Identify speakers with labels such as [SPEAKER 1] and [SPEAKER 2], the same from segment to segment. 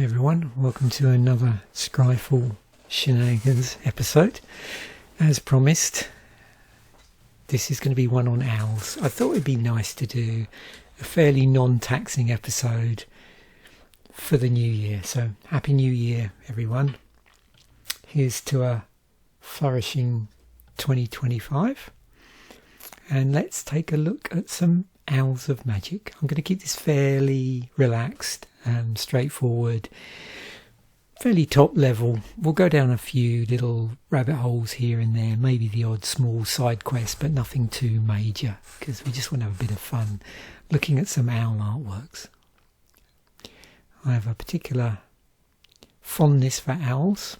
[SPEAKER 1] Hi everyone, welcome to another Scryfall Shenanigans episode. As promised, this is going to be one on owls. I thought it'd be nice to do a fairly non-taxing episode for the new year. So Happy New Year everyone. Here's to a flourishing 2025. And let's take a look at some owls of magic. I'm going to keep this fairly relaxed and straightforward, fairly top level. We'll go down a few little rabbit holes here and there, maybe the odd small side quest, but nothing too major, because we just want to have a bit of fun looking at some owl artworks. I have a particular fondness for owls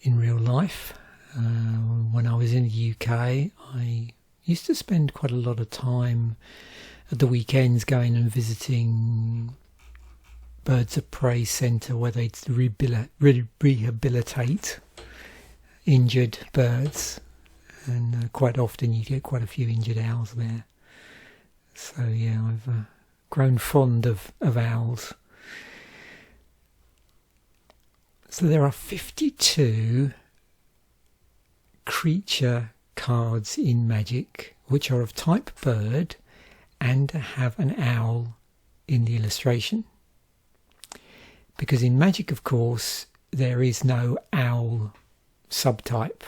[SPEAKER 1] in real life. When I was in the UK, I used to spend quite a lot of time at the weekends going and visiting Birds of Prey Centre, where they rehabilitate injured birds, and quite often you get quite a few injured owls there. So yeah, I've grown fond of owls. So there are 52 creature cards in Magic which are of type bird and have an owl in the illustration, because in Magic, of course, there is no owl subtype,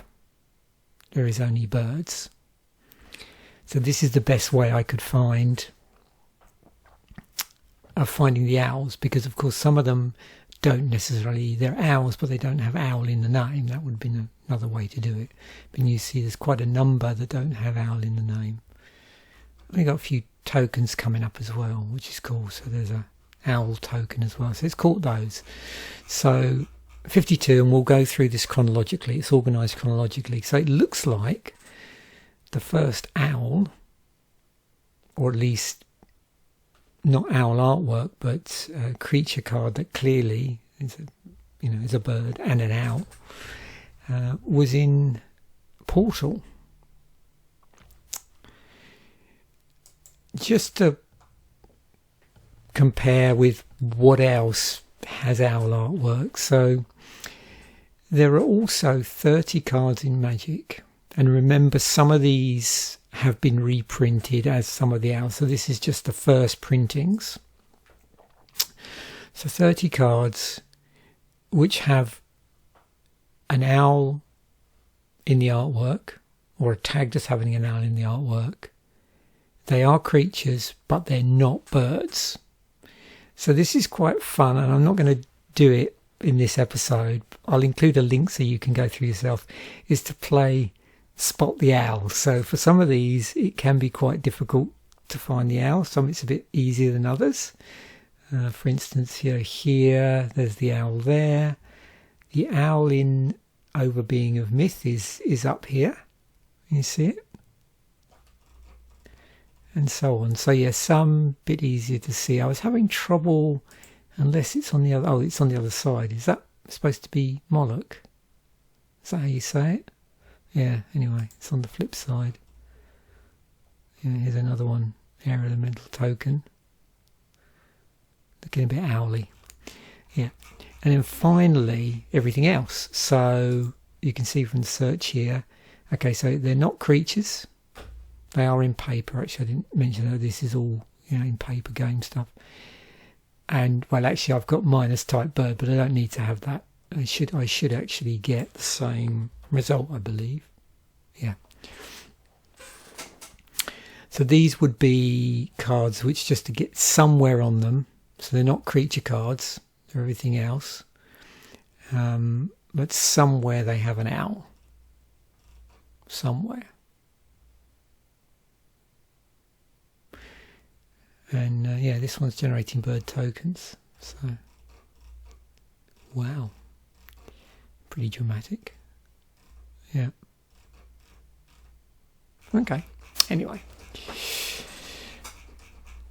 [SPEAKER 1] there is only birds. So this is the best way I could find of finding the owls, because of course some of them don't necessarily, they're owls but they don't have owl in the name. That would have been another way to do it. But you see there's quite a number that don't have owl in the name. We've got a few tokens coming up as well, which is cool. So there's a owl token as well. So it's caught those. So 52, and we'll go through this chronologically. It's organised chronologically. So it looks like the first owl, or at least not owl artwork, but a creature card that clearly is a bird and an owl, was in Portal. Just to compare with what else has owl artwork, so there are also 30 cards in Magic, and remember some of these have been reprinted as some of the owls, so this is just the first printings. So 30 cards which have an owl in the artwork, or a tag as having an owl in the artwork. They are creatures, but they're not birds. So this is quite fun, and I'm not going to do it in this episode. I'll include a link so you can go through yourself, is to play Spot the Owl. So for some of these it can be quite difficult to find the owl. Some it's a bit easier than others. For instance, here there's the owl there. The owl in Overbeing of Myth is up here. You see it? And so on. So yeah, some bit easier to see. I was having trouble, unless it's on the other. Oh, it's on the other side. Is that supposed to be Moloch? Is that how you say it? Yeah, anyway, it's on the flip side. Yeah, here's another one, air elemental token. Looking a bit owly. Yeah. And then finally, everything else. So you can see from the search here. Okay, so they're not creatures. They are in paper. Actually, I didn't mention that this is all, in paper game stuff. And, well, actually, I've got minus type bird, but I don't need to have that. I should actually get the same result, I believe. Yeah. So these would be cards which just to get somewhere on them. So they're not creature cards. They're everything else. But somewhere they have an owl. Somewhere. And yeah, this one's generating bird tokens. So, wow. Pretty dramatic. Yeah. Okay. Anyway.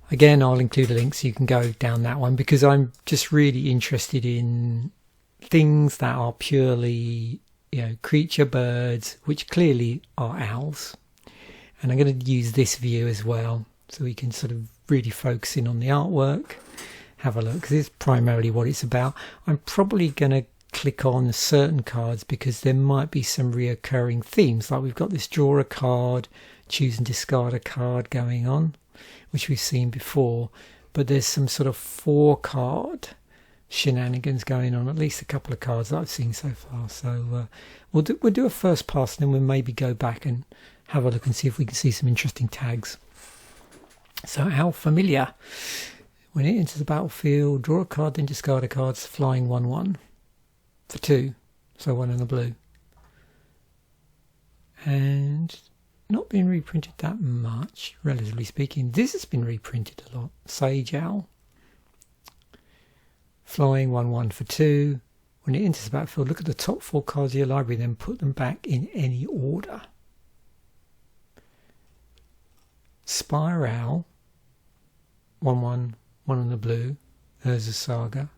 [SPEAKER 1] Again, I'll include a link so you can go down that one, because I'm just really interested in things that are purely, creature birds, which clearly are owls. And I'm going to use this view as well, so we can sort of really focus in on the artwork, have a look, because it's primarily what it's about. I'm probably going to click on certain cards because there might be some reoccurring themes, like we've got this draw a card, choose and discard a card going on, which we've seen before, but there's some sort of 4-card shenanigans going on, at least a couple of cards that I've seen so far. So we'll do a first pass, and then we'll maybe go back and have a look and see if we can see some interesting tags. So our familiar, when it enters the battlefield, draw a card, then discard a card, flying 1/1 for 2, so 1 and a blue. And not been reprinted that much, relatively speaking. This has been reprinted a lot. Sage Owl, flying 1/1 for 2. When it enters the battlefield, look at the top 4 cards of your library, then put them back in any order. Spire Owl, 1/1, 1 on the blue. There's a Saga.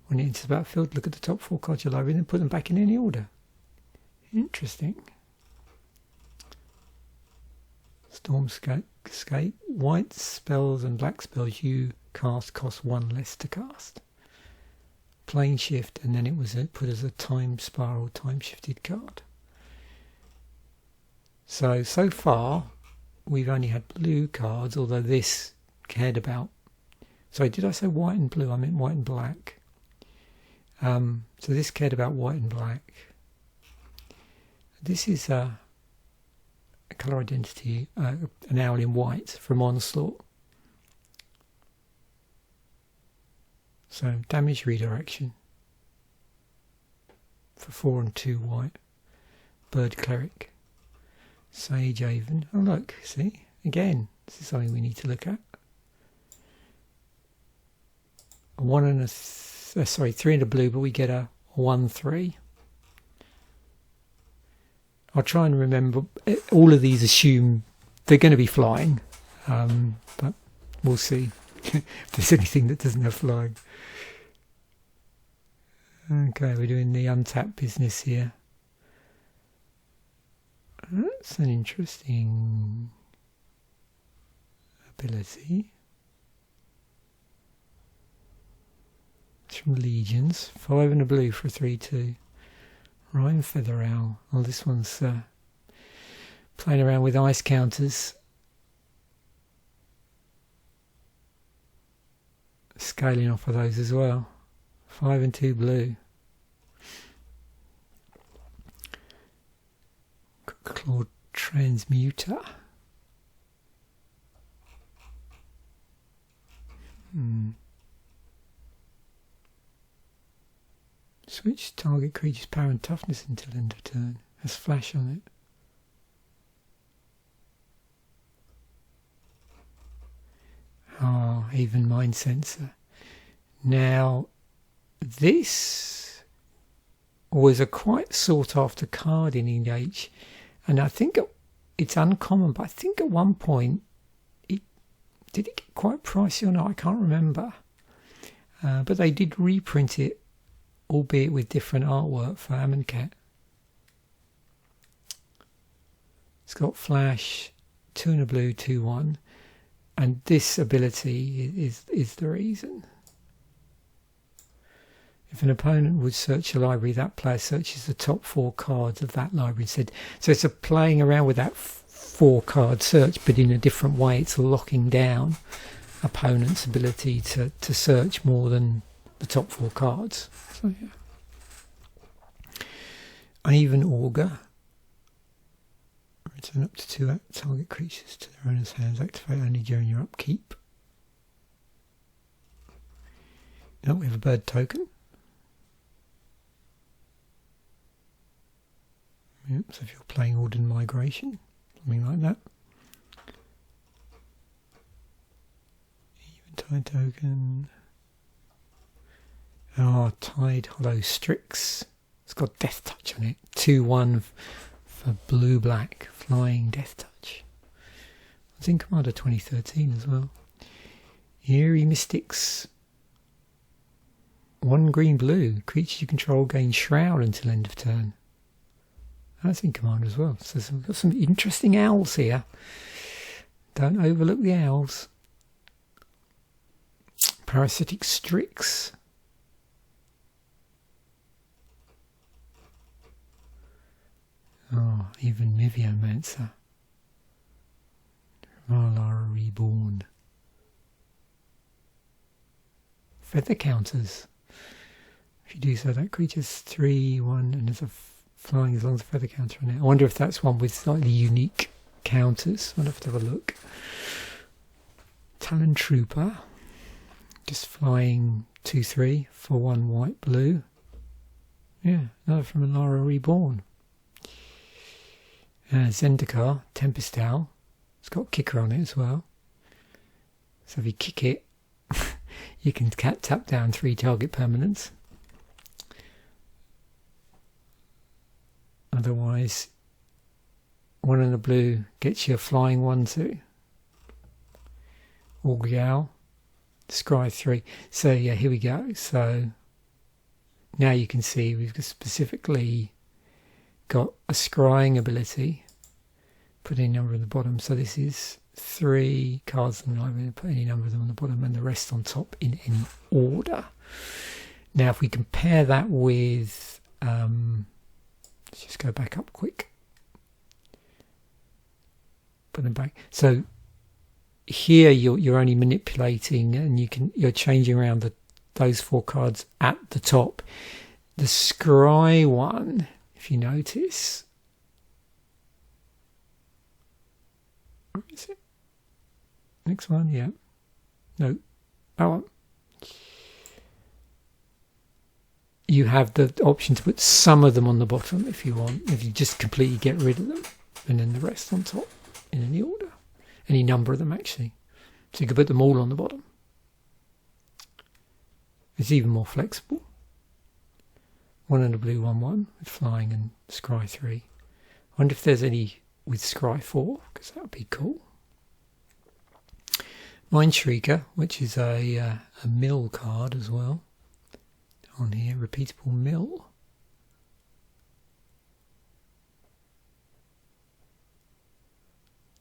[SPEAKER 1] When it enters the battlefield, look at the top 4 cards of your library, then put them back in any order. Interesting. Stormscape, white spells and black spells you cast cost 1 less to cast. Plane Shift, and then it was put as a time spiral, time shifted card. So far we've only had blue cards, although this cared about, sorry, did I say white and blue? I meant white and black. So this cared about white and black. This is a colour identity, an owl in white from Onslaught. So damage redirection for 4 and 2 white. Bird Cleric. Sage Haven. Oh look, see, again, this is something we need to look at. A 1 and a 3 and a blue, but we get a 1/3. I'll try and remember. All of these assume they're going to be flying, but we'll see if there's anything that doesn't have flying. Okay, we're doing the untapped business here. That's an interesting ability. It's from Legions. 5 and a blue for a 3/2. Rhyme Feather Owl. Oh, this one's playing around with ice counters. Scaling off of those as well. 5 and 2 blue. Clawed Transmuter. Switch target creature's power and toughness until end of turn. Has flash on it. Ah, even Mind Sensor. Now, this was a quite sought after card in EDH, and I think it's uncommon, but I think at one point did it get quite pricey or not? I can't remember. But they did reprint it, albeit with different artwork for Amonkhet. It's got flash, 2 and a blue, 2/1, and this ability is the reason. If an opponent would search a library, that player searches the top 4 cards of that library instead. So it's a playing around with that 4-card search, but in a different way. It's locking down opponent's ability to search more than the top 4 cards. So yeah. Uneven Augur. Return up to 2 target creatures to their owner's hands. Activate only during your upkeep. Now we have a bird token. Yep, so if you're playing Ordered Migration, something like that. Eventide token. Oh, Tide Hollow Strix. It's got Death Touch on it. 2/1 for blue-black, flying Death Touch. It's in Commander 2013 as well. Eerie Mystics. 1 green-blue. Creatures you control gain Shroud until end of turn. That's in Commander as well. So we've got some interesting owls here. Don't overlook the owls. Parasitic Strix. Oh, even Miviomancer. Malara Reborn. Feather counters. If you do so, that creature's 3/1 and there's a flying as long as a feather counter on it. I wonder if that's one with slightly unique counters. I'll have to have a look. Talon Trooper. Just flying 2/3 for 1 white blue. Yeah, another from Alara Reborn. Zendikar, Tempest Owl. It's got kicker on it as well. So if you kick it, you can tap down 3 target permanents. Otherwise, 1 and a blue gets you a flying 1/2. Augury Owl, Scry 3. So yeah, here we go. So now you can see we've specifically got a scrying ability. Put any number at the bottom. So this is 3 cards, and I'm going to put any number of them on the bottom and the rest on top in any order. Now if we compare that with let's just go back up quick. Put them back. So here you're only manipulating, and you're changing around those 4 cards at the top. The Scry one, if you notice, where is it? Next one, yeah. No, that one. You have the option to put some of them on the bottom if you want, if you just completely get rid of them, and then the rest on top in any order. Any number of them, actually. So you could put them all on the bottom. It's even more flexible. 1 and a blue 1/1 with flying and Scry 3. I wonder if there's any with Scry 4, because that would be cool. Mineshrieker, which is a mill card as well. On here, repeatable mill.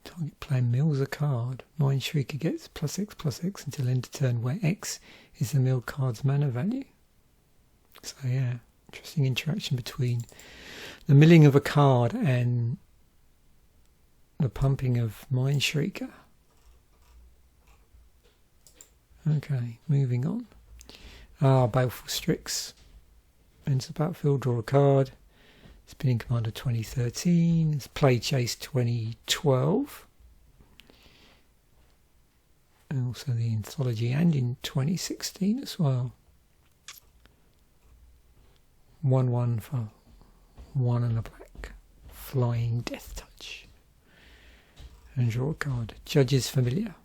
[SPEAKER 1] Target player mills a card. Mineshrieker gets +X/+X until end of turn, where X is the mill card's mana value. So yeah, interesting interaction between the milling of a card and the pumping of Mineshrieker. Okay, moving on. Baleful Strix. Enters the battlefield, draw a card. It's been in Commander 2013. It's Play Chase 2012. And also the Anthology, and in 2016 as well. 1/1 for 1 and a black. Flying Death Touch. And draw a card. Judge's Familiar.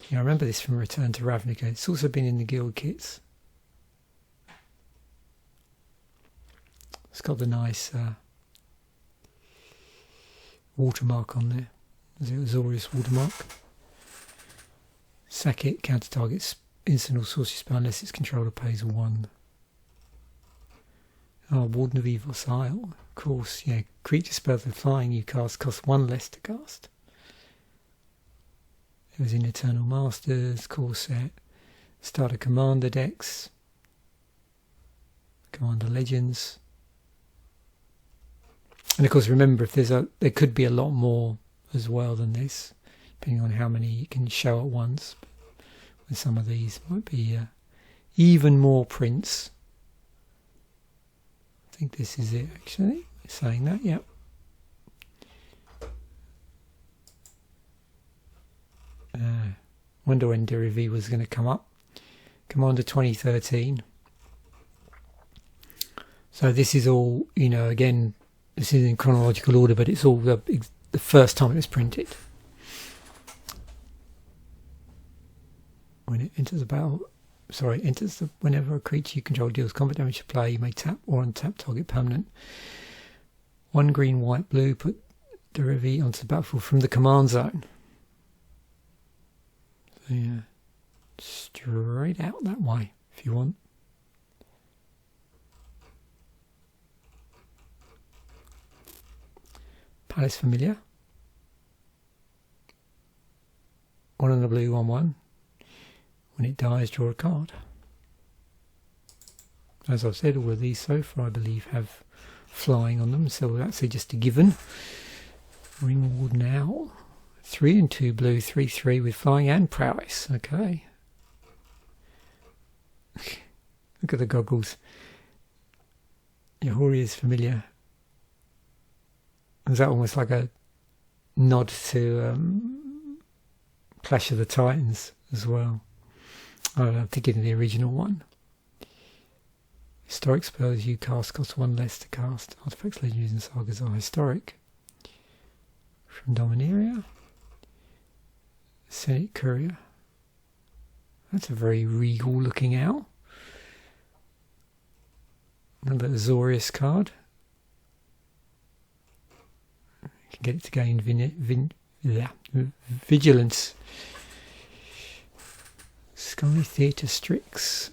[SPEAKER 1] Yeah, I remember this from Return to Ravnica. It's also been in the guild kits. It's got the nice watermark on there. Is it Azorius watermark? Sack it, counter targets instant or sorcery spell unless its controller pays 1. Oh, Warden of Evil's Isle. Of course, yeah. Creature spells with flying you cast cost 1 less to cast. It was in Eternal Masters, core set. Starter Commander decks. Commander Legends. And of course, remember, if there could be a lot more as well than this, depending on how many you can show at once. With some of these, might be even more prints. I think this is it, actually. Saying that, yep. Wonder when Derivi was going to come up. Commander 2013. So this is all, again, this is in chronological order, but it's all the first time it was printed. When it enters the battle, whenever a creature you control deals combat damage to play, you may tap or untap target permanent. 1 green, white, blue, put Derivi onto the battlefield from the command zone. So yeah, straight out that way if you want. Palace Familiar. 1 and a blue 1/1. When it dies, draw a card. As I've said, all of these so far I believe have flying on them, so that's just a given. Ringward Owl. 3 and 2 blue, 3/3 with flying and prowess. Okay. Look at the goggles. Yahori is familiar. Is that almost like a nod to Clash of the Titans as well? I'm thinking of the original one. Historic spells you cast cost 1 less to cast. Artifacts, legendaries and sagas are historic. From Dominaria. Senate Courier. That's a very regal looking owl. Another Azorius card. You can get it to gain vigilance. Sky Theatre Strix.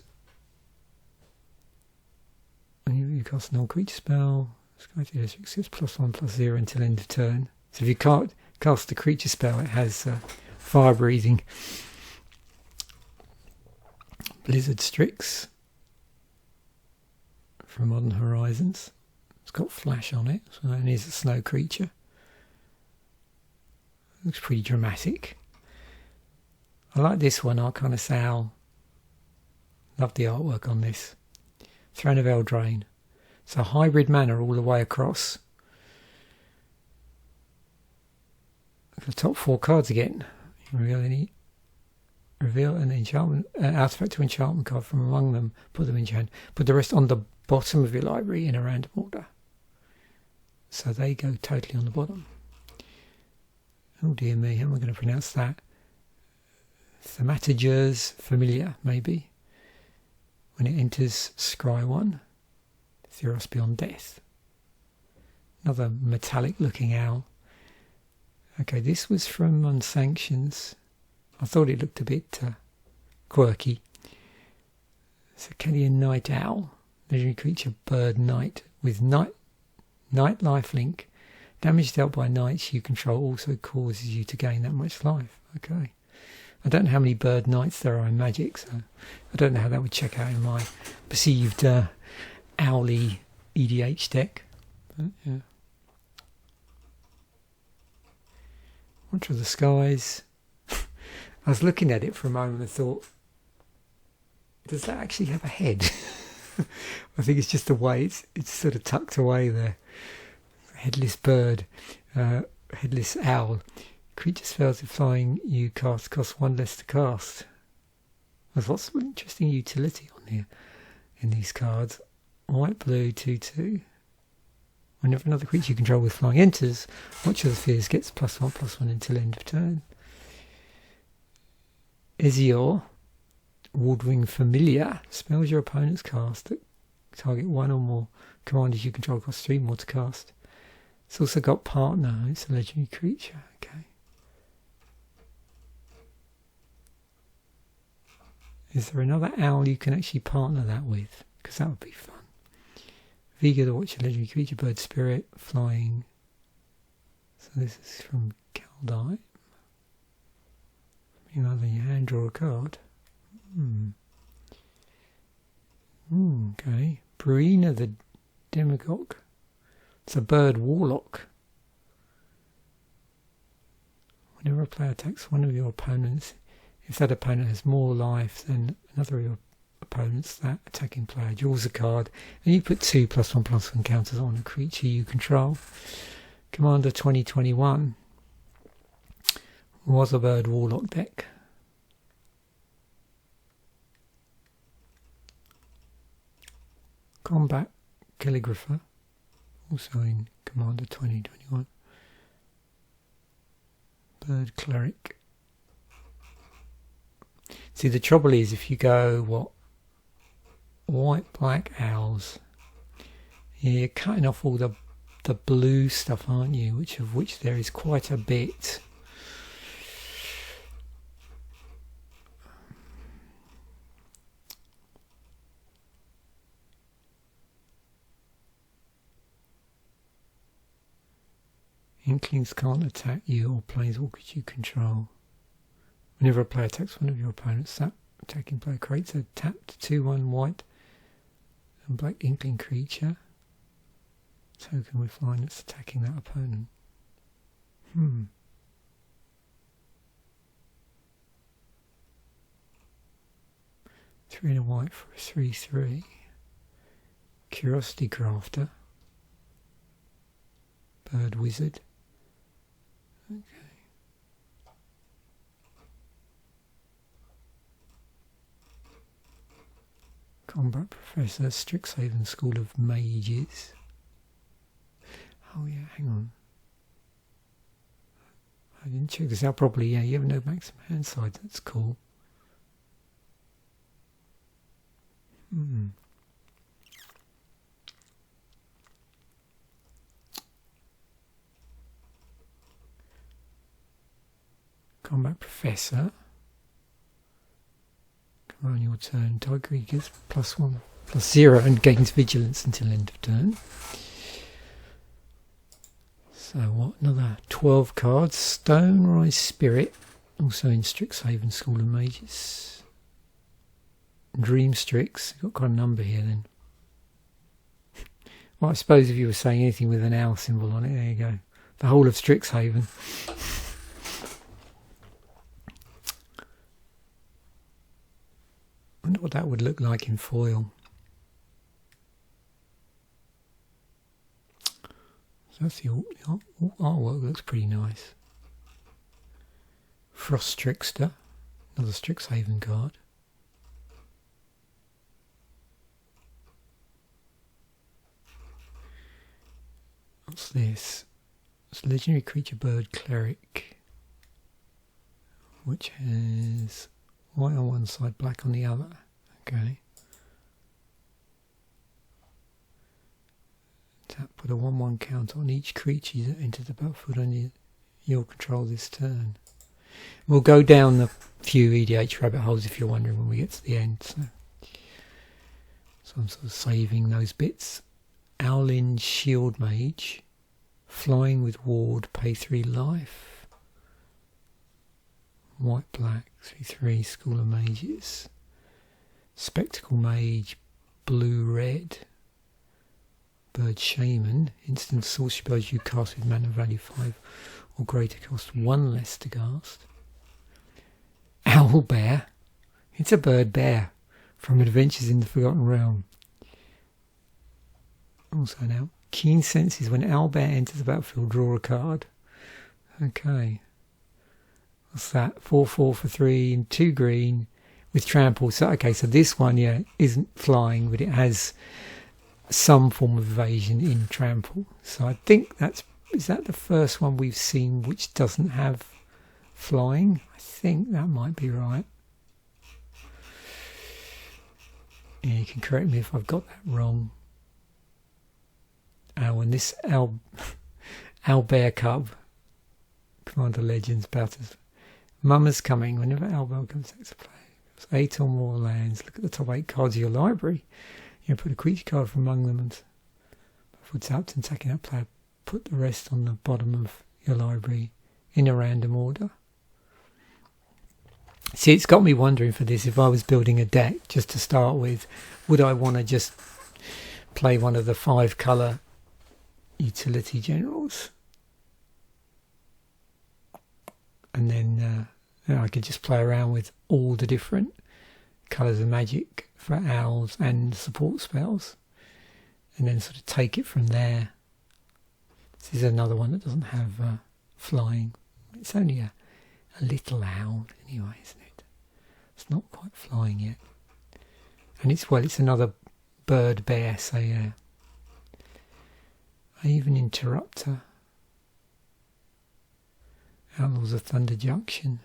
[SPEAKER 1] You cast an all creature spell. Sky Theatre Strix gets +1/+0 until end of turn. So if you can't cast a creature spell, it has fire breathing. Blizzard Strix from Modern Horizons. It's got flash on it, so it is a snow creature. Looks pretty dramatic. I like this one, Arcanus Owl. Love the artwork on this. Throne of Eldraine. It's a hybrid mana all the way across. Look at the top 4 cards again. Reveal an enchantment, artifact to enchantment card from among them. Put them in your hand. Put the rest on the bottom of your library in a random order. So they go totally on the bottom. Oh dear me, how am I going to pronounce that? Thaumaturge's Familiar, maybe. When it enters Scry 1, Theros Beyond Death. Another metallic looking owl. Okay, this was from Unsanctions. I thought it looked a bit quirky. Circadian Night Owl. Legendary creature, bird knight. With night lifelink. Damage dealt by knights you control also causes you to gain that much life. Okay. I don't know how many bird knights there are in Magic, so I don't know how that would check out in my perceived owly EDH deck. But, yeah. Watch of the Skies. I was looking at it for a moment and thought, does that actually have a head? I think it's just the way it's sort of tucked away there. Headless bird, headless owl. Creature spells with flying you cast cost 1 less to cast. There's lots of interesting utility on here in these cards. White, blue, 2/2. Whenever another creature you control with flying enters, Watch of the Fears gets +1/+1 until end of turn. Ezior, Wardwing Familiar. Spells your opponent's cast that target 1 or more commanders you control cost 3 more to cast. It's also got Partner. It's a legendary creature. Okay. Is there another owl you can actually partner that with? Because that would be fun. Viga, the Watcher, legendary creature, bird spirit, flying. So this is from Kaldheim. You know, then your hand, draw a card. Okay. Brina, the Demagogue. It's a bird warlock. Whenever a player attacks one of your opponents, if that opponent has more life than another of your opponents, that attacking player draws a card, and you put 2 +1/+1 counters on a creature you control. Commander 2021 was a bird warlock deck. Combat Calligrapher, also in Commander 2021. Bird Cleric. See, the trouble is if you go, white, black owls, you're cutting off all the blue stuff, aren't you? Of which there is quite a bit. Inklings can't attack you or planeswalkers you control. Whenever a player attacks one of your opponents, that Attacking player creates a tapped 2/1 white and black inkling creature. Token with flying that's attacking that opponent. 3 and a white for a 3/3. Curiosity Crafter. Bird Wizard. Okay. Combat Professor, Strixhaven School of Mages. Oh yeah, hang on. I didn't check this out properly. Yeah, you have no maximum hand size. That's cool. Combat Professor. Come on, your turn. Tiger gets +1/+0 and gains vigilance until end of turn. So what? Another 12 cards. Stonerise Spirit, also in Strixhaven School of Mages. Dream Strix. Got quite a number here then. Well, I suppose if you were saying anything with an owl symbol on it, there you go. The whole of Strixhaven. I wonder what that would look like in foil. So that's the artwork. Looks pretty nice. Frost Trickster, another Strixhaven card. What's this? It's a legendary creature bird cleric, which has white on one side, black on the other. Okay. Tap, put a 1/1 counter on each creature that enters the battlefield under your control this turn. We'll go down a few EDH rabbit holes if you're wondering when we get to the end. So I'm sort of saving those bits. Owlin Shield Mage. Flying with Ward, pay 3 life. White Black, 3/3, School of Mages. Spectacle Mage, Blue Red. Bird Shaman, instant sorcery spells you cast with mana value 5 or greater cost 1 less to cast. Owl Bear, it's a bird bear from Adventures in the Forgotten Realm. Also now, Keen Senses, when Owlbear enters the battlefield, draw a card. Okay. What's that? 4/4 for 3 and 2 green with trample. So okay, so this one, yeah, isn't flying, but it has some form of evasion in trample. So I think is that the first one we've seen which doesn't have flying? I think that might be right. Yeah, you can correct me if I've got that wrong. Oh, and this Owlbear Cub, Commander Legends batters. Mama's Coming. Whenever Owlbear comes into play, it's 8 or more lands. Look at the top 8 cards of your library. You put a creature card from among them, and before tapped and attacking that player, put the rest on the bottom of your library in a random order. See, it's got me wondering for this, if I was building a deck just to start with, would I want to just play one of the 5 colour utility generals, and then I could just play around with all the different colours of magic for owls and support spells, and then sort of take it from there. This is another one that doesn't have flying. It's only a little owl anyway, isn't it? It's not quite flying yet, and it's another bird bear, so yeah. Even Interrupter. Outlaws of Thunder Junction.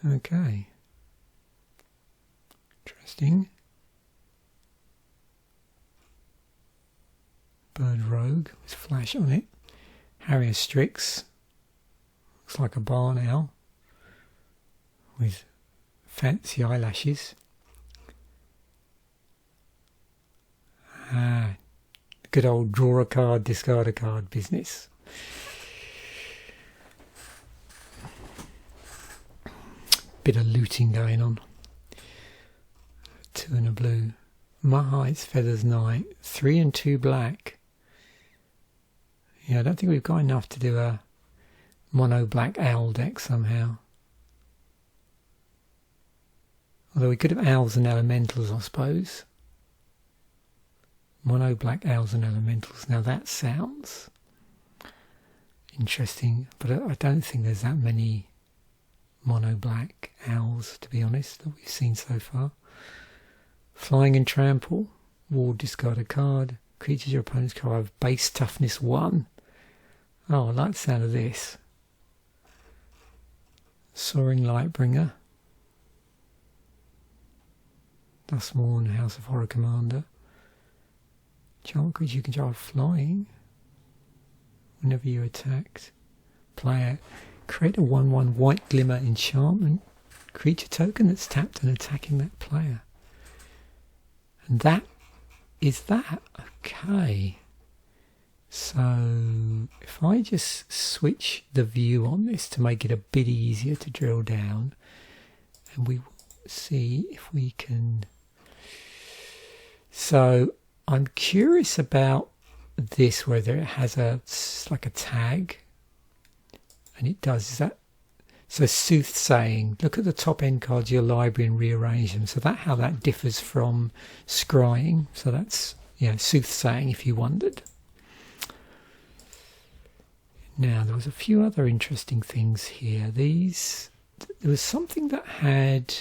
[SPEAKER 1] Okay. Interesting. Bird Rogue with flash on it. Harrier Strix. Looks like a barn owl with fancy eyelashes. Good old draw a card, discard a card business. bit of looting going on. 2 and a blue. Mahite's Feathers Night. 3 and 2 black. Yeah, I don't think we've got enough to do a mono black owl deck somehow. Although we could have owls and elementals, I suppose. Mono black owls and elementals. Now that sounds interesting, but I don't think there's that many mono black owls, to be honest, that we've seen so far. Flying and Trample. Ward, discard a card. Creatures your opponent's card have base toughness 1. Oh, I like the sound of this. Soaring Lightbringer. Dustmourn, House of Horror Commander. Charm creature you can drive flying. Whenever you attacked. Player, create a 1/1 white glimmer enchantment creature token that's tapped and attacking that player. And that is that. Okay. So if I just switch the view on this to make it a bit easier to drill down, and we will see if we can. So I'm curious about this, whether it has like a tag, and it does. Is that so? Soothsaying. Look at the top end cards of your library and rearrange them. So how that differs from scrying. So that's soothsaying. If you wondered. Now there was a few other interesting things here. There was something that had.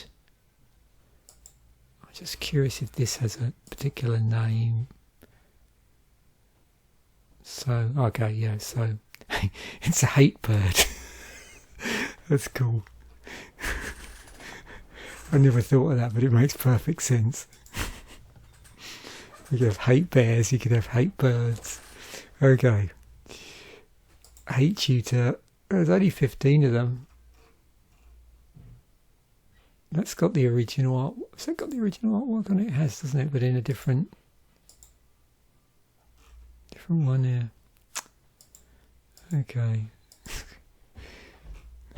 [SPEAKER 1] I'm just curious if this has a particular name. So, okay, yeah, so it's a hate bird. That's cool. I never thought of that, but it makes perfect sense. You could have hate bears, you could have hate birds. Okay. Hate tutor. There's only 15 of them. That's got the original art. Has that got the original artwork on it? It has, doesn't it? But in a different one here. Okay.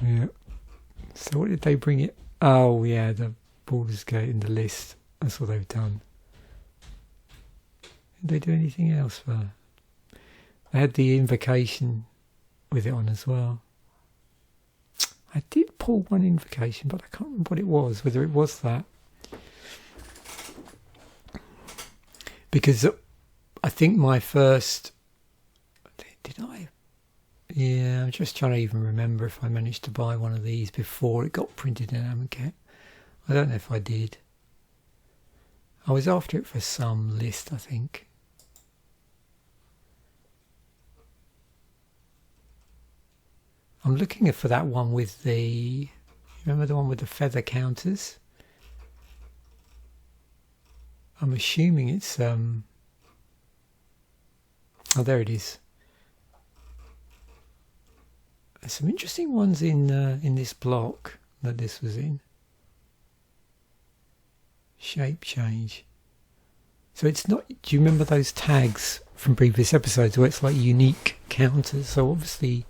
[SPEAKER 1] Yeah. So what did they bring it? Oh yeah, the Baldur's Gate in the list. That's what they've done. Did they do anything else for? They had the invocation with it on as well. I did pull one invocation, but I can't remember what it was, whether it was that. Because I think my first... Did I? Yeah, I'm just trying to even remember if I managed to buy one of these before it got printed in Amonkhet. I don't know if I did. I was after it for some list, I think. I'm looking for that one with the... Remember the one with the feather counters? I'm assuming it's... Oh, there it is. There's some interesting ones in this block that this was in. Shape change. So it's not... Do you remember those tags from previous episodes where it's like unique counters? So obviously...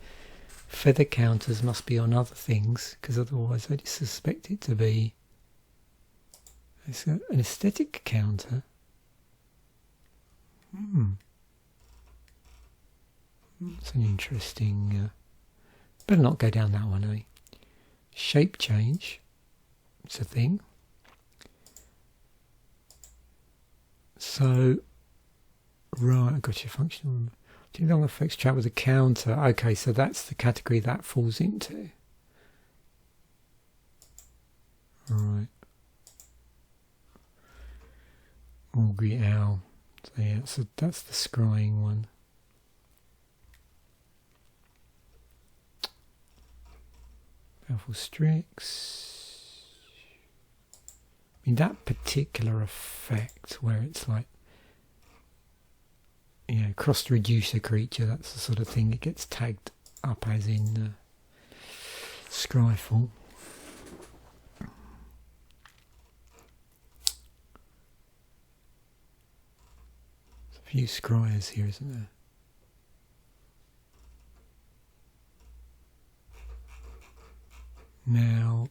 [SPEAKER 1] feather counters must be on other things, because otherwise I'd suspect it to be an aesthetic counter. It's an interesting... better not go down that one, eh? Shape change. It's a thing. So, right, I got your functional... Too long effects chat with a counter. Okay, so that's the category that falls into. Right. Augury Owl. So yeah, so that's the scrying one. Powerful Strix. I mean, that particular effect where it's like, cross reduce a creature, that's the sort of thing it gets tagged up as in Scryfall. There's a few scryers here, isn't there? Now,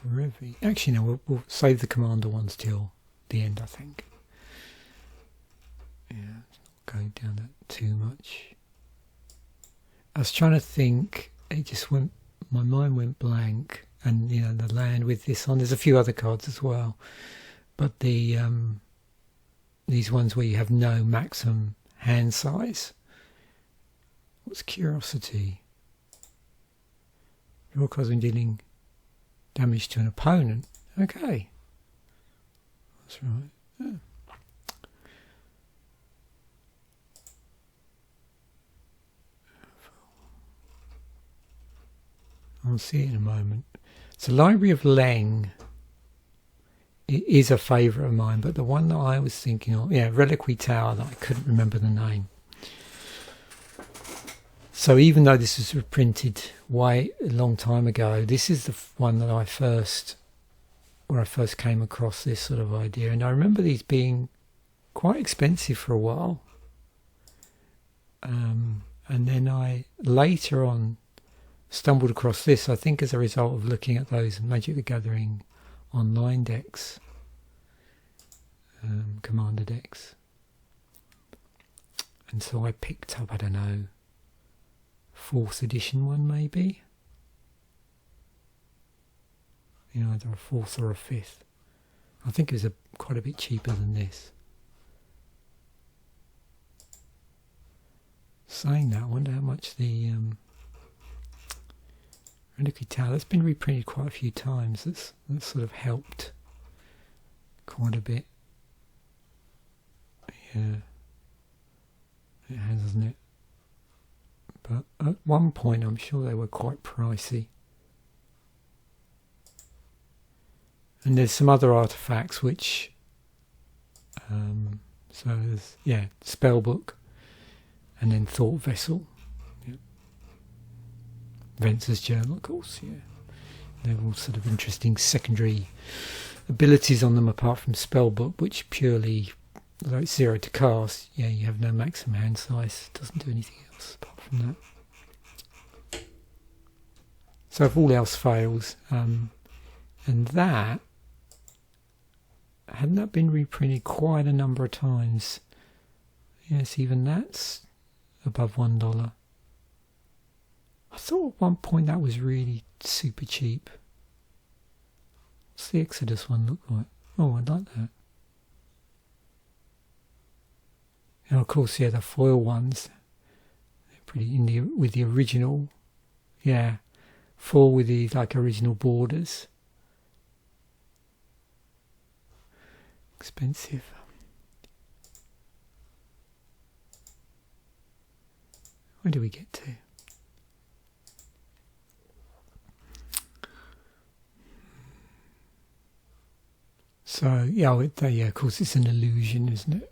[SPEAKER 1] Revy. Actually, no, we'll save the commander ones till the end, I think. Yeah, it's not going down that too much. I was trying to think, it just went, my mind went blank, and you know, the land with this on, there's a few other cards as well, but the these ones where you have no maximum hand size. What's curiosity? Draw cards when dealing damage to an opponent. Okay, that's right. Yeah. I'll see it in a moment. So Library of Leng, it is a favourite of mine, but the one that I was thinking of, yeah, Reliquary Tower, that I couldn't remember the name. So even though this was reprinted way a long time ago, this is the one that I first came across this sort of idea. And I remember these being quite expensive for a while. And then I later on stumbled across this, I think as a result of looking at those Magic the Gathering online decks, commander decks. And so I picked up, I don't know, 4th edition one maybe, you know, either a 4th or a 5th. I think it was quite a bit cheaper than this. Saying that, I wonder how much the Reliquary Tower, that's been reprinted quite a few times. That's sort of helped quite a bit. Yeah, it has, hasn't it? But at one point I'm sure they were quite pricey. And there's some other artifacts which, so there's, yeah, Spellbook, and then Thought Vessel. Yeah. Venser's Journal, of course, yeah. They're all sort of interesting secondary abilities on them apart from Spellbook, which purely, although it's 0 to cast, yeah, you have no maximum hand size, doesn't do anything else apart from that. So if all else fails, and that, hadn't that been reprinted quite a number of times? Yes, even that's above $1. I thought at one point that was really super cheap. What's the Exodus one look like? Oh, I like that. And of course, yeah, the foil ones, they're pretty with the original, yeah, foil with the like original borders. Expensive. Where do we get to? So yeah, of course it's an illusion, isn't it?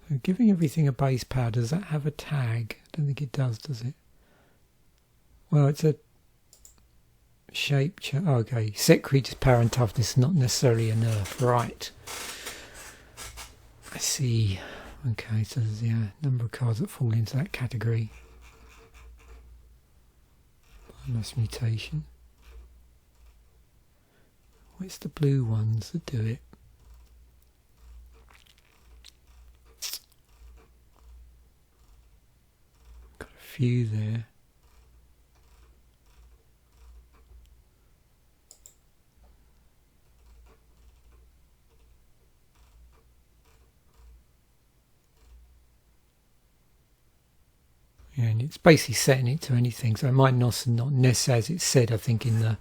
[SPEAKER 1] So giving everything a base power, does that have a tag? I don't think it does it? Well, it's a shape change. Oh, okay, set creatures power and toughness, not necessarily a nerf, right? I see. Okay, so there's a number of cards that fall into that category. Mass mutation. Where's the blue ones that do it? Got a few there. Yeah, and it's basically setting it to anything, so it might not necessarily, as it said, I think in the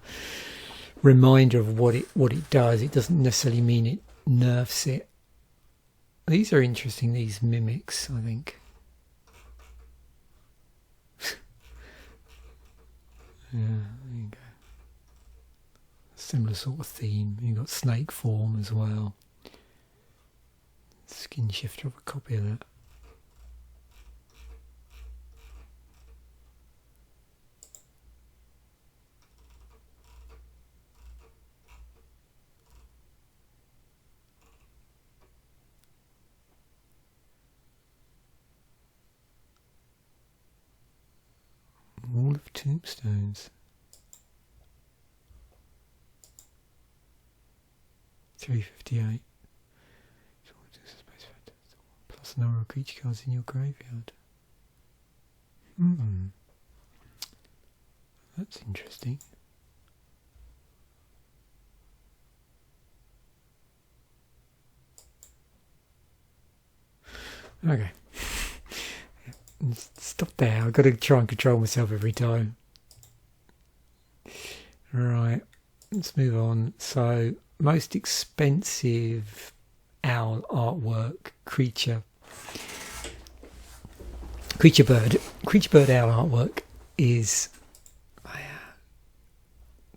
[SPEAKER 1] reminder of what it does, it doesn't necessarily mean it nerfs it. These are interesting, these mimics, I think. Yeah, there you go. Similar sort of theme. You've got snake form as well. Skin shifter of a copy of that. Tombstones. 358. Plus number of creature cards in your graveyard. That's interesting. Okay. Stop there. I've got to try and control myself every time. Right. Let's move on. So, most expensive owl artwork, creature bird owl artwork is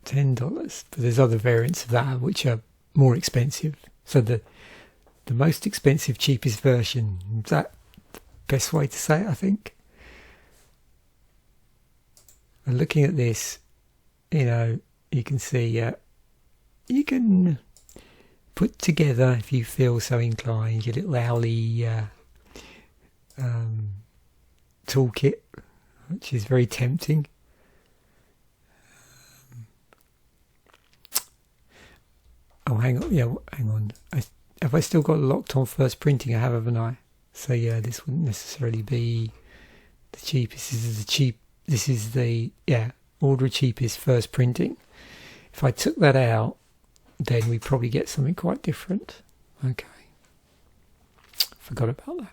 [SPEAKER 1] $10, but there's other variants of that which are more expensive. So the most expensive, cheapest version, is that the best way to say it, I think? And looking at this, you can see you can put together, if you feel so inclined, your little owly toolkit, which is very tempting. Oh, hang on. Have I still got locked on first printing? I have, haven't I? So yeah, this wouldn't necessarily be the cheapest. This is the order cheapest first printing. If I took that out, then we probably get something quite different. Okay. Forgot about that.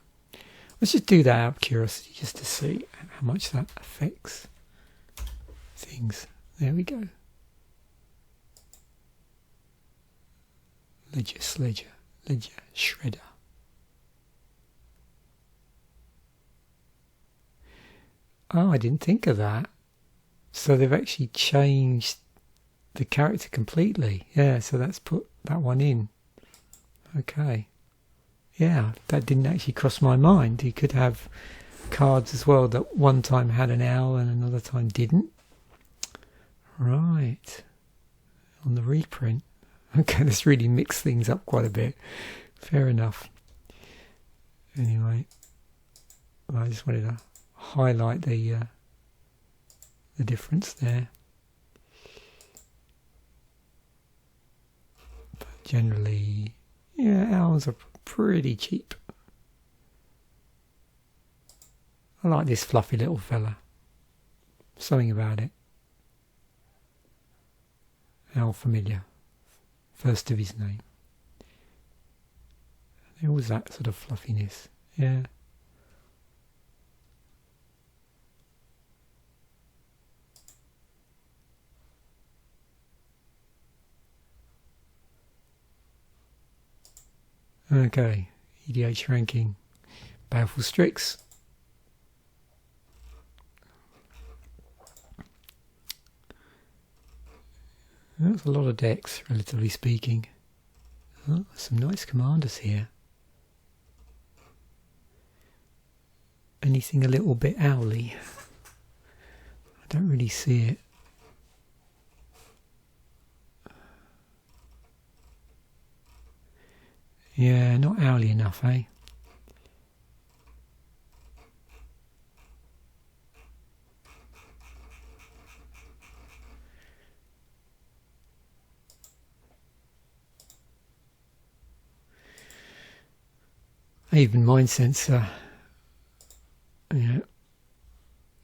[SPEAKER 1] Let's just do that out of curiosity, just to see how much that affects things. There we go. Ledger shredder. Oh, I didn't think of that. So they've actually changed the character completely. Yeah, so that's put that one in. Okay. Yeah, that didn't actually cross my mind. You could have cards as well that one time had an owl and another time didn't. Right. On the reprint. Okay, this really mixed things up quite a bit. Fair enough. Anyway, I just wanted to highlight the difference there. But generally, yeah, owls are pretty cheap. I like this fluffy little fella. Something about it. Owl familiar. First of his name. There was that sort of fluffiness. Yeah. Okay. EDH ranking. Baleful Strix. That's a lot of decks, relatively speaking. Oh, some nice commanders here. Anything a little bit owly? I don't really see it. Yeah, not owly enough, eh? Even Mind Sensor, yeah,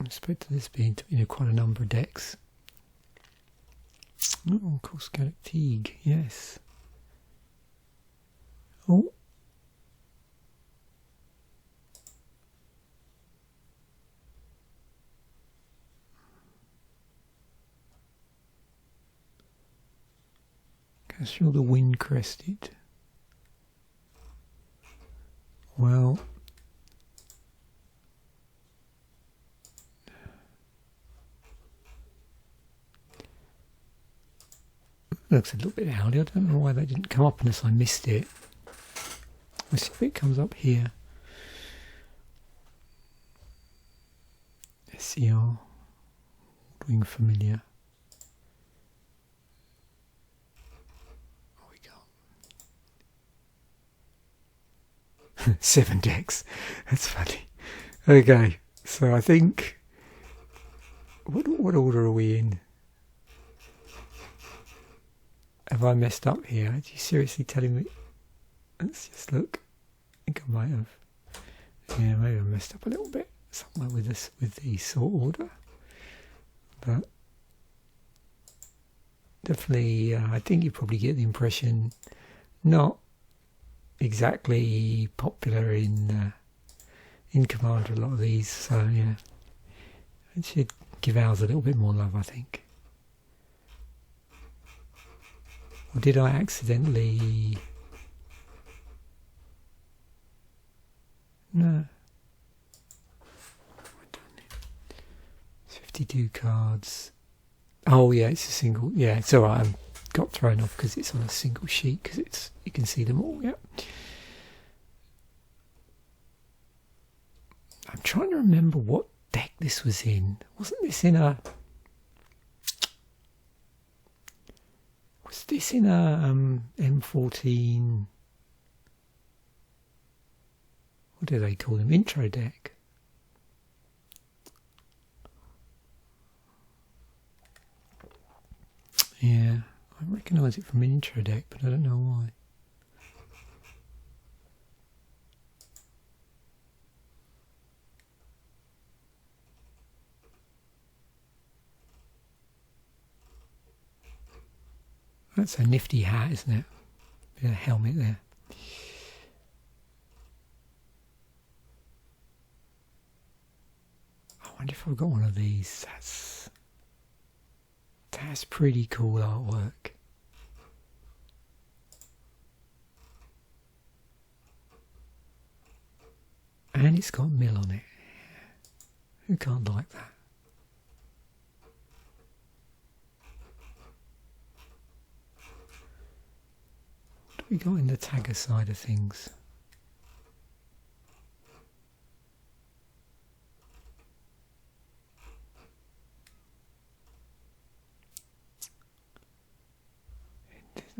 [SPEAKER 1] I expect this being quite a number of decks. Oh, of course, Galactique, yes. Oh. Castrol the Wind Crested. Well, looks a little bit owly. I don't know why that didn't come up unless I missed it. Let's see if it comes up here. SCR, Wing Familiar. What we got? 7 decks. That's funny. Okay, so I think What order are we in? Have I messed up here? Are you seriously telling me? Let's just look. I think I might have. Yeah, maybe I messed up a little bit somewhere with this, with the sort order. But definitely, I think you probably get the impression not exactly popular in Commander, a lot of these. So yeah, it should give ours a little bit more love, I think. Or did I accidentally? No. 52 cards. Oh yeah, it's a single. Yeah, it's alright. I got thrown off because it's on a single sheet, because it's, you can see them all. Yeah. I'm trying to remember what deck this was in. Wasn't this in a? Was this in a M14? What do they call them? Intro deck. Yeah, I recognise it from an intro deck, but I don't know why. That's a nifty hat, isn't it? With a helmet there. I wonder if I've got one of these. That's pretty cool artwork. And it's got mill on it. Who can't like that? What do we got in the tagger side of things?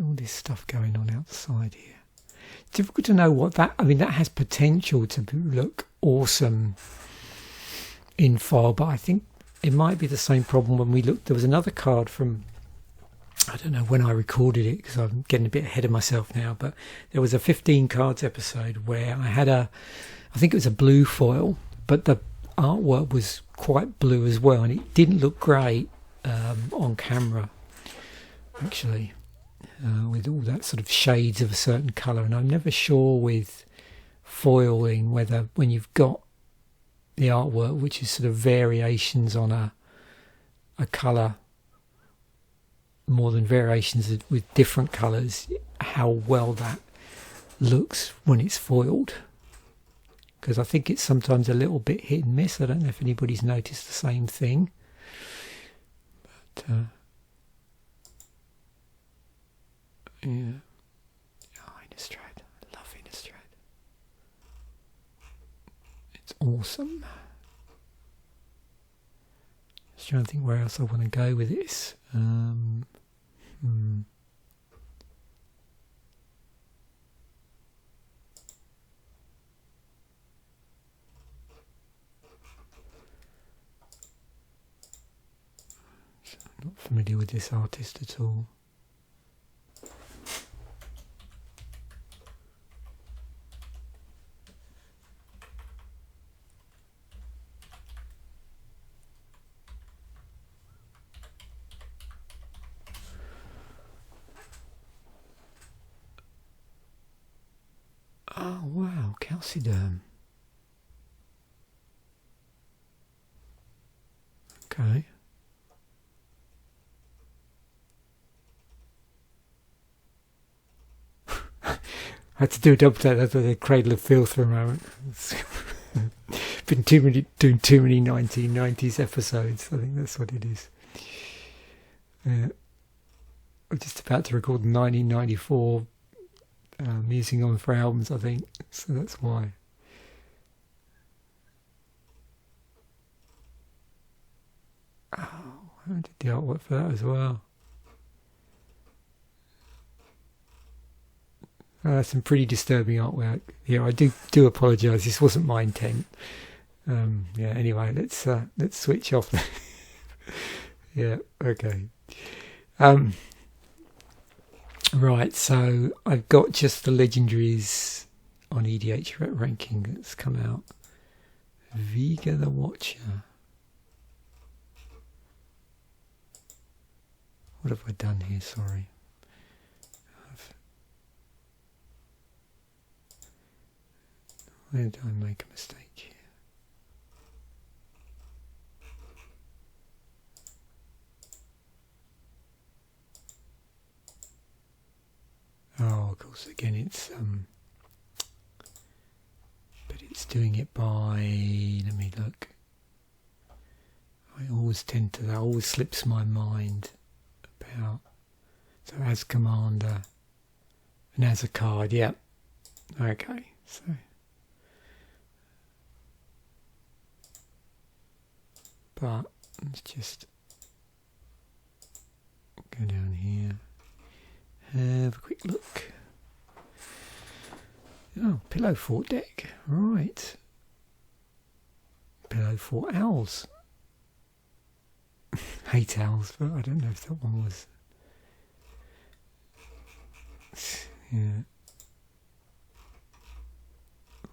[SPEAKER 1] All this stuff going on outside here. It's difficult to know what that, I mean, that has potential to look awesome in file, but I think it might be the same problem when we looked. There was another card from, I don't know when I recorded it because I'm getting a bit ahead of myself now, but there was a 15 cards episode where I had I think it was a blue foil, but the artwork was quite blue as well, and it didn't look great on camera, actually. With all that sort of shades of a certain colour, and I'm never sure with foiling whether when you've got the artwork, which is sort of variations on a colour more than variations with different colours, how well that looks when it's foiled, because I think it's sometimes a little bit hit and miss. I don't know if anybody's noticed the same thing, but yeah. Oh, Innistrad. I love Innistrad. It's awesome. Just trying to think where else I want to go with this. So I'm not familiar with this artist at all. Oh wow, calciderm. Okay. I had to do a double take. That's the Cradle of Filth for a moment. It's been doing too many 1990s episodes. I think that's what it is. I'm just about to record 1994 musing on for albums, I think. So that's why. Oh, I did the artwork for that as well. Some pretty disturbing artwork. Yeah, I do apologise. This wasn't my intent. Yeah. Anyway, let's switch off. Yeah, okay. Right, so I've got just the legendaries on EDHRec ranking that's come out. Vega the Watcher. What have I done here? Sorry. Where did I make a mistake here? Oh, of course, again it's but it's doing it by, let me look. I always tend to, that always slips my mind about, so as commander and as a card, yeah. Okay, so but let's just go down here, have a quick look. Oh, Pillow Fort deck, right. Pillow Fort Owls. Hate owls, but I don't know if that one was. Yeah.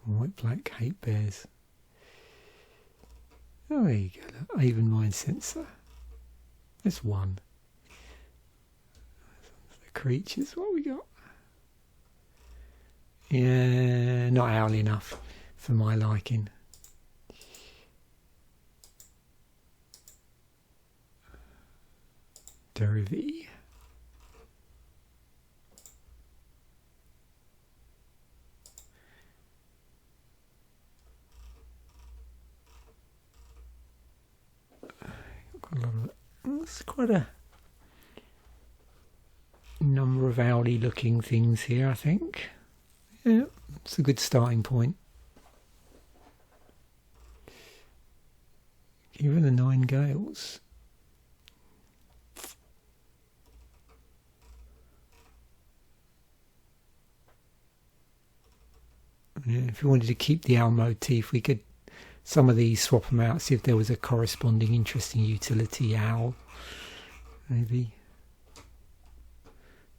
[SPEAKER 1] White Black Hate Bears. Oh, there you go. Even Mind Sensor. There's one. The creatures, what we got? Yeah, not owly enough for my liking. Derivy. Got a lot of, it's quite a number of owly looking things here, I think. Yeah, it's a good starting point. Even the 9 Gales. Yeah, if we wanted to keep the owl motif, we could some of these swap them out, see if there was a corresponding interesting utility owl, maybe.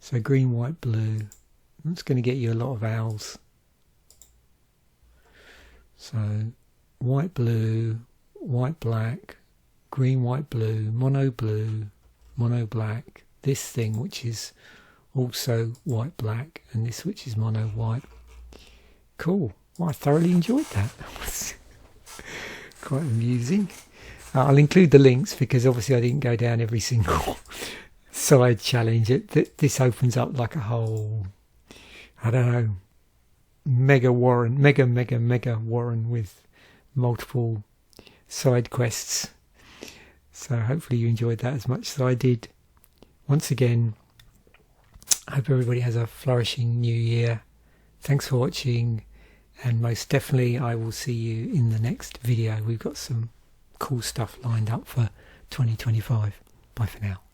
[SPEAKER 1] So green, white, blue. That's going to get you a lot of owls. So white, blue, white, black, green, white, blue, mono black. This thing which is also white, black, and this which is mono white. Cool. Well, I thoroughly enjoyed that. That was quite amusing. I'll include the links because obviously I didn't go down every single side challenge. This opens up like a whole, I don't know, mega warren with multiple side quests. So hopefully you enjoyed that as much as I did. Once again, I hope everybody has a flourishing new year. Thanks for watching, and most definitely I will see you in the next video. We've got some cool stuff lined up for 2025. Bye for now.